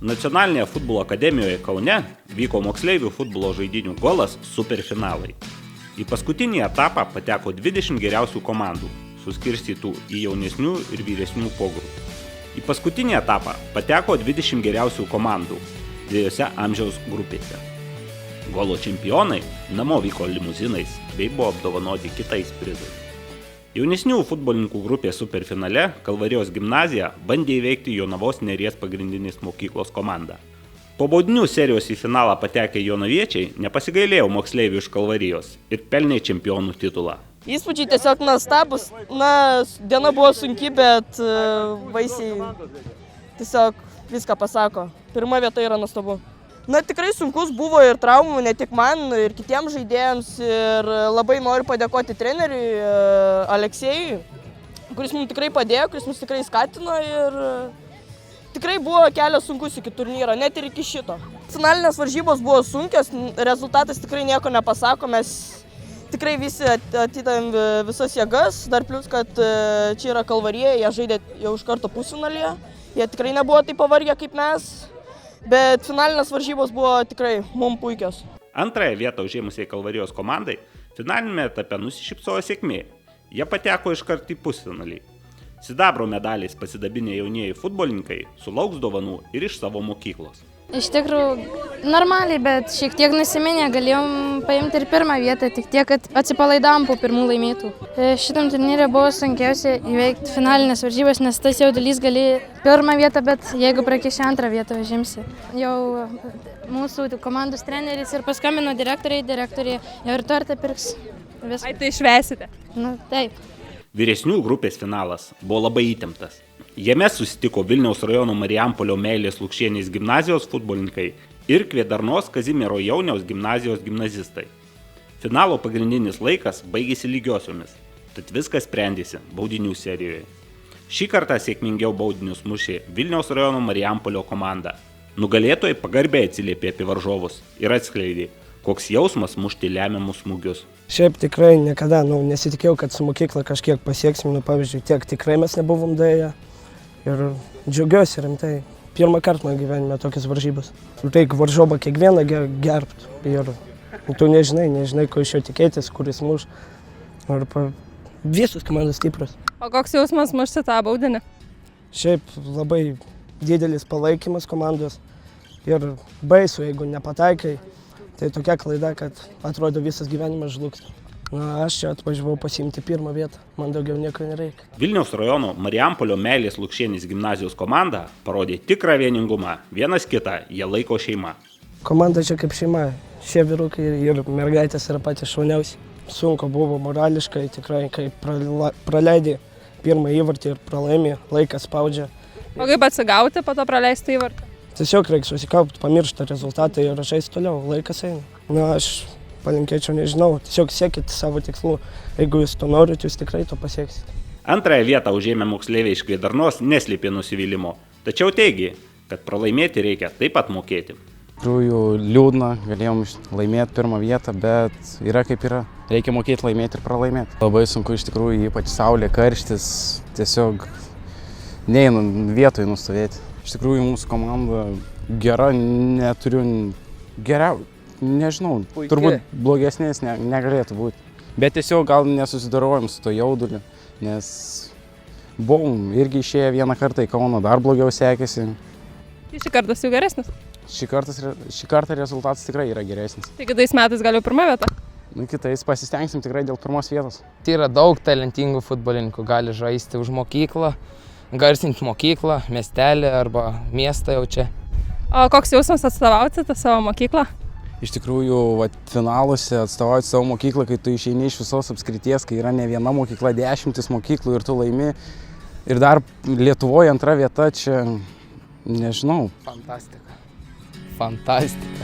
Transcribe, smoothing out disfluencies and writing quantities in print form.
Nacionalinėje futbolo akademijoje Kaune vyko moksleivių futbolo žaidynių golas superfinalai. Į paskutinį etapą pateko 20 geriausių komandų, suskirstytų į jaunesnių ir vyresnių pogrupių. Į paskutinį etapą pateko 20 geriausių komandų dviejose amžiaus grupėse. Golo čempionai namo vyko limuzinais bei buvo apdovanoti kitais prizais. Jaunesnių futbolininkų grupės superfinale Kalvarijos gimnazija bandė įveikti Jonavos Neries pagrindinės mokyklos komandą. Po baudinių serijos į finalą patekę jonaviečiai nepasigailėjo moksleivių iš Kalvarijos ir pelnė čempionų titulą. Įspūdžiai tiesiog nuostabus. Diena buvo sunki, bet vaisiai tiesiog viską pasako. Pirma vieta yra nuostabu. Tikrai sunkus buvo ir traumų, ne tik man, ir kitiems žaidėjams. Ir labai noriu padėkoti treneriui Aleksėjui, kuris mums tikrai padėjo, kuris mus tikrai skatino ir tikrai buvo kelias sunkus iki turnyro, net ir iki šito. Finalinės varžybos buvo sunkios, rezultatas tikrai nieko nepasako, mes tikrai visi atidavėm visas jėgas, dar plius, kad čia yra Kalvarija, jie žaidė jau iš karto pusfinalyje, jie tikrai nebuvo taip pavargę kaip mes. Bet finalinės varžybos buvo tikrai mums puikios. Antrąją vietą užėmusiai Kalvarijos komandai finalinėme etape nusišypsojo sėkmė. Jie pateko iškart į pusfinalį. Sidabro medaliais pasidabinę jaunieji futbolininkai sulauks dovanų ir iš savo mokyklos. Iš tikrųjų normaliai, bet šiek tiek nusiminę, galėjom paimti ir pirmą vietą, tik tiek, kad atsipalaidavom po pirmų laimėtų. Šitam turnyrė buvo sunkiausia įveikti finalinės varžybas, nes tas jaudulys gali pirmą vietą, bet jeigu prakiši antrą vietą užimsi. Jau mūsų komandos treneris ir paskambino direktorė jau ir tortą pirks. Ai, tai švęsite? Taip. Vyresnių grupės finalas buvo labai įtemptas. Jame susitiko Vilniaus rajono Marijampolio Meilės Lukšienės gimnazijos futbolininkai ir Kvėdarnos Kazimiero Jauniaus gimnazijos gimnazistai. Finalo pagrindinis laikas baigėsi lygiosiomis, tad viskas sprendėsi baudinių serijoje. Šį kartą sėkmingiau baudinius mušė Vilniaus rajono Marijampolio komanda. Nugalėtojai pagarbiai atsiliepė apie varžovus ir atskleidė, koks jausmas mušti lemiamus smūgius. Šiaip tikrai niekada nesitikėjau, kad su mokykla kažkiek pasieksim, pavyzdžiui, tiek tikrai mes nebuvom daėję. Ir džiaugiuosi rimtai. Pirmą kartą mano gyvenime tokias varžybas. Reikia varžovą kiekvieną gerbti. Ir tu nežinai, ko iš jo tikėtis, kuris muš. Visus komandos stiprus. O koks jausmas mušti tą baudinį? Šiaip labai didelis palaikymas komandos. Ir baisu, jeigu nepataikai. Tai tokia klaida, kad atrodo visas gyvenimas žlugs. Aš čia atvažiavau pasiimti pirmą vietą, man daugiau nieko nereikia. Vilniaus rajono Marijampolio Meilės Lukšienės gimnazijos komanda parodė tikrą vieningumą, vienas kitą jie laiko šeima. Komanda čia kaip šeima, šie vyrukai ir mergaitės yra patys šauniausi. Sunku buvo morališkai, tikrai, kai praleidė pirmą įvartį ir pralaimė, laikas spaudžia. O kaip atsigauti po to praleisti įvartį? Tiesiog reikia susikaupti, pamiršti rezultatą ir žaisti toliau, laikas eina. Aš palinkėčiau, nežinau, tiesiog siekite savo tikslų. Jeigu jūs to norit, jūs tikrai to pasieksite. Antrąją vietą užėmę moksleiviai iš Kvėdarnos neslėpė nusivylimo, tačiau teigė, kad pralaimėti reikia taip pat mokėti. Iš tikrųjų liūdna, galėjom laimėti pirmą vietą, bet yra kaip yra. Reikia mokėti laimėti ir pralaimėti. Labai sunku iš tikrųjų, ypač saulė, karštis, tiesiog neinu vietoje nustovėti. Iš tikrųjų mūsų komanda gera, neturiu nežinau, turbūt blogesnės negalėtų būti. Bet tiesiog gal nesusidarojom su to jauduliu, nes buvom irgi išėję vieną kartą į Kauną, dar blogiau sekėsi. Šį kartą jau geresnis? Šį kartą rezultatas tikrai yra geresnis. Tai kitais metais gal jau pirma vieta? Kitais pasistengsim tikrai dėl pirmos vietos. Tai yra daug talentingų futbolininkų, gali žaisti už mokyklą, garsinti mokyklą, miestelį arba miestą jau čia. O koks jausmas atstovauti tą savo mokyklą? Iš tikrųjų, finaluose atstovauti savo mokyklą, kai tu išeini iš visos apskrities, kai yra ne viena mokykla, 10 mokyklų ir tu laimi. Ir dar Lietuvoje antra vieta čia, nežinau. Fantastika.